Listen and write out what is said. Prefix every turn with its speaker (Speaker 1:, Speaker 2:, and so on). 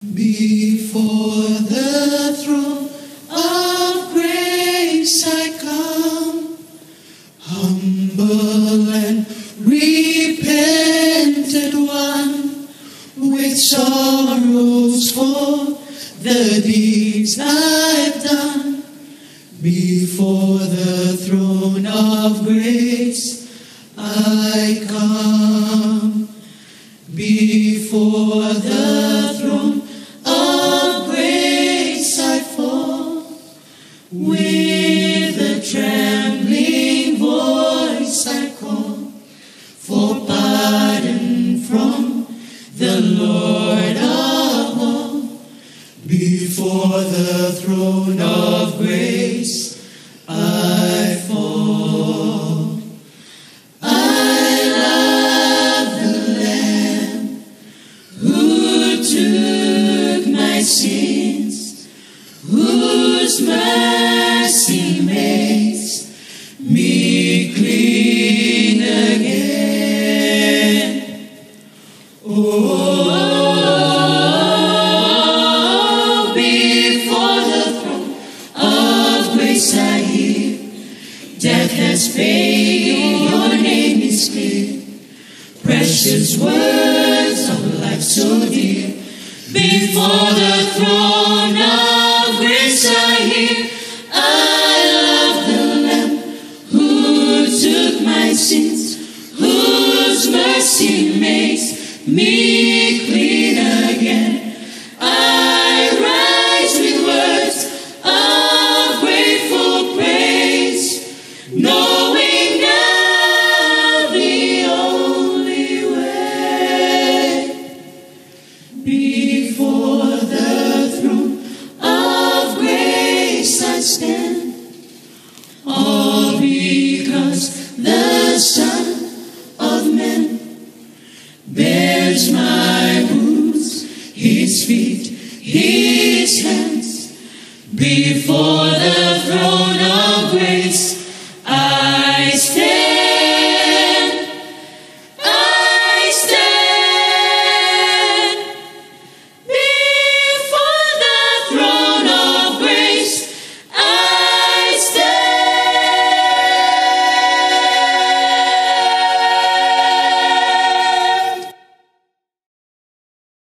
Speaker 1: Before the throne of grace I come, humble and repented one, with sorrows for the deeds I've done. Before the throne of grace I come. Before the throne of grace I fall, with a trembling voice I call for pardon from the Lord of all. Before the throne of grace I fall. I love the Lamb who took my sins, whose mercy makes me clean again. Oh, before the throne of grace I hear, death has paid, your name is clear. Precious words of life so dear. Before the throne of grace I hear, I love the Lamb who took my sins, whose mercy makes me clean again. I rise with words of grateful praise, knowing now the only way. Before the throne of grace I stand, all because the Son of Man bears my wounds, his feet, his hands. Before the throne of grace